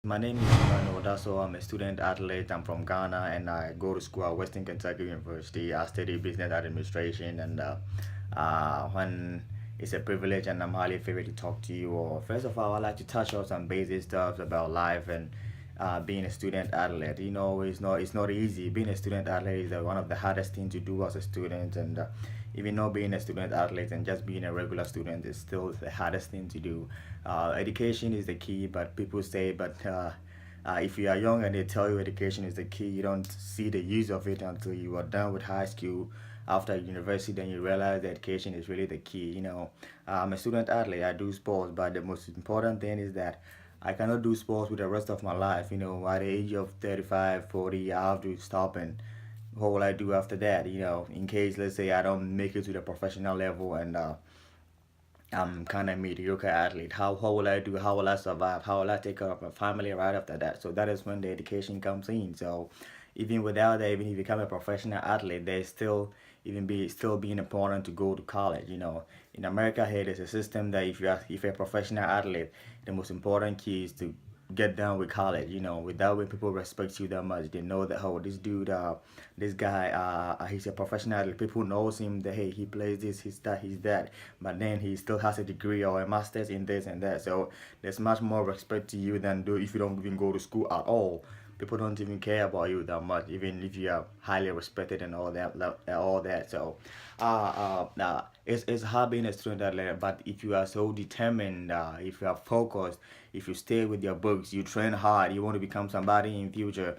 My name is Emmanuel Dasor. I'm a student athlete. I'm from Ghana and I go to school at Western Kentucky University. I study business administration and when it's a privilege and I'm highly favored to talk to you. Or first of all, I'd like to touch on some basic stuff about life and being a student athlete. It's not easy. Being a student athlete is one of the hardest things to do as a student, and even though being a student athlete and just being a regular student is still the hardest thing to do. Education is the key, but people say, if you are young and they tell you education is the key, you don't see the use of it until you are done with high school. After university, then you realize that education is really the key. I'm a student athlete. I do sports, but the most important thing is that I cannot do sports with the rest of my life. At the age of 35, 40, I have to stop and what will I do after that? In case, let's say, I don't make it to the professional level and I'm kind of mediocre athlete. How will I do? How will I survive? How will I take care of my family right after that? So that is when the education comes in. So even without that, even if you become a professional athlete, there's still being important to go to college. In America here, there's a system that if you're a professional athlete, the most important key is to get done with college. With that way, people respect you that much. They know that, oh, this dude, this guy, he's a professional athlete. People knows him that, hey, he plays this, he's that, he's that. But then he still has a degree or a master's in this and that. So there's much more respect to you than do if you don't even go to school at all. People don't even care about you that much, even if you are highly respected and all that. So, it's hard being a student athlete, but if you are so determined, if you are focused, if you stay with your books, you train hard, you want to become somebody in future,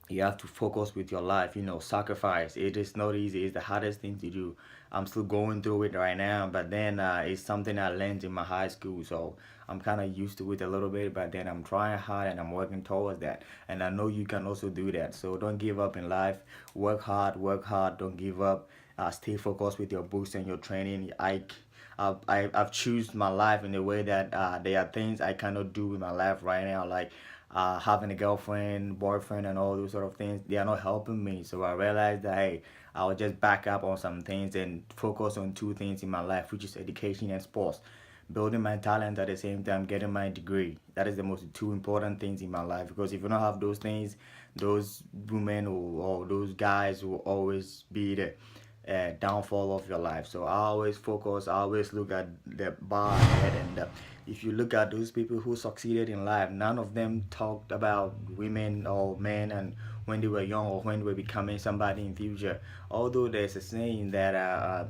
you have to focus with your life, sacrifice. It is not easy. It's the hardest thing to do. I'm still going through it right now, but then it's something I learned in my high school, so I'm kind of used to it a little bit, but then I'm trying hard and I'm working towards that, and I know you can also do that. So don't give up in life. Work hard, don't give up. Stay focused with your books and your training. I've choose my life in a way that there are things I cannot do in my life right now, like having a girlfriend, boyfriend, and all those sort of things. They are not helping me. So I realized that, hey, I'll just back up on some things and focus on two things in my life, which is education and sports. Building my talent at the same time, getting my degree. That is the most two important things in my life. Because if you don't have those things, those women or those guys will always be the downfall of your life. So I always focus, I always look at the bar ahead, and if you look at those people who succeeded in life, none of them talked about women or men and when they were young or when they were becoming somebody in future. Although there's a saying that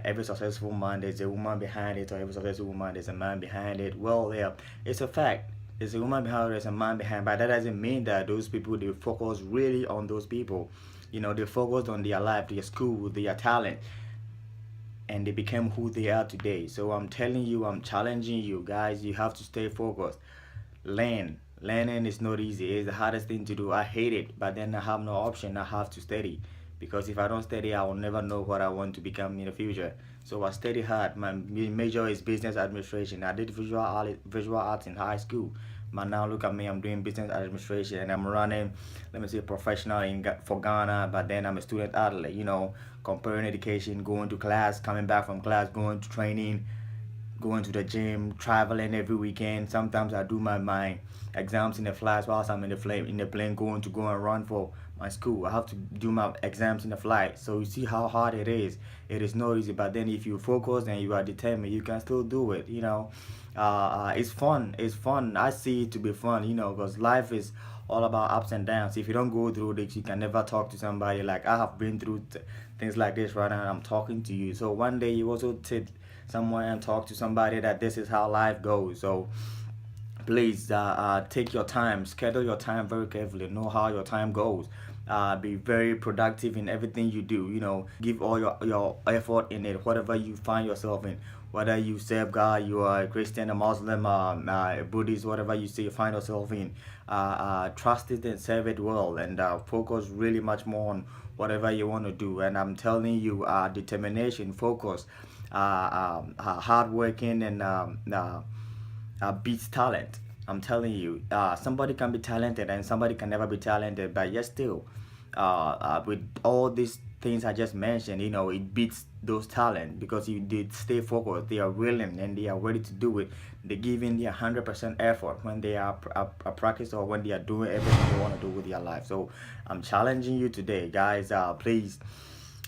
every successful man there's a woman behind it, or every successful woman there's a man behind it. Well, yeah, it's a fact. There's a woman behind it, there's a man behind, but that doesn't mean that those people they focus really on those people. They focused on their life, their school, their talent, and they became who they are today. So I'm telling you, I'm challenging you guys, you have to stay focused. Learning is not easy. It's the hardest thing to do. I hate it, but then I have no option. I have to study, because if I don't study, I will never know what I want to become in the future. So I study hard. My major is business administration. I did visual arts in high school, but now look at me. I'm doing business administration and I'm running, let me say, professional for Ghana. But then I'm a student athlete. Comparing education, going to class, coming back from class, going to training, going to the gym, traveling every weekend. Sometimes I do my exams in the flights whilst I'm in the plane going to go and run for my school. I have to do my exams in the flight. So you see how hard it is. It is not easy, but then if you focus and you are determined, you can still do it. It's fun. It's fun. I see it to be fun. Because life is all about ups and downs. If you don't go through this, you can never talk to somebody. Like I have been through things like this right now. I'm talking to you. So one day you also sit somewhere and talk to somebody that this is how life goes. So please take your time, schedule your time very carefully, know how your time goes. Be very productive in everything you do. Give all your effort in it, whatever you find yourself in. Whether you serve God, you are a Christian, a Muslim, a Buddhist, whatever you say you find yourself in, trust it and serve it well, and focus really much more on whatever you want to do. And I'm telling you, determination, focus, hard working, and beats talent. I'm telling you, somebody can be talented and somebody can never be talented, but yet still, with all this things I just mentioned, it beats those talent because you did stay focused. They are willing and they are ready to do it. They give in their 100% effort when they are practice or when they are doing everything they want to do with their life. So I'm challenging you today, guys. Please,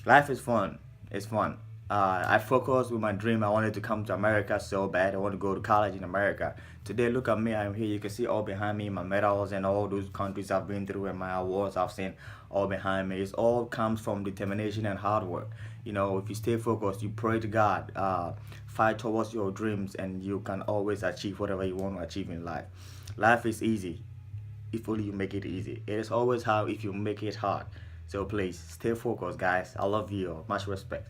life is fun. It's fun. I focused with my dream. I wanted to come to America so bad. I want to go to college in America. Today, look at me. I'm here. You can see all behind me my medals and all those countries I've been through and my awards I've seen all behind me. It all comes from determination and hard work. If you stay focused, you pray to God, fight towards your dreams, and you can always achieve whatever you want to achieve in life. Life is easy if only you make it easy. It is always hard if you make it hard. So please stay focused, guys. I love you. Much respect.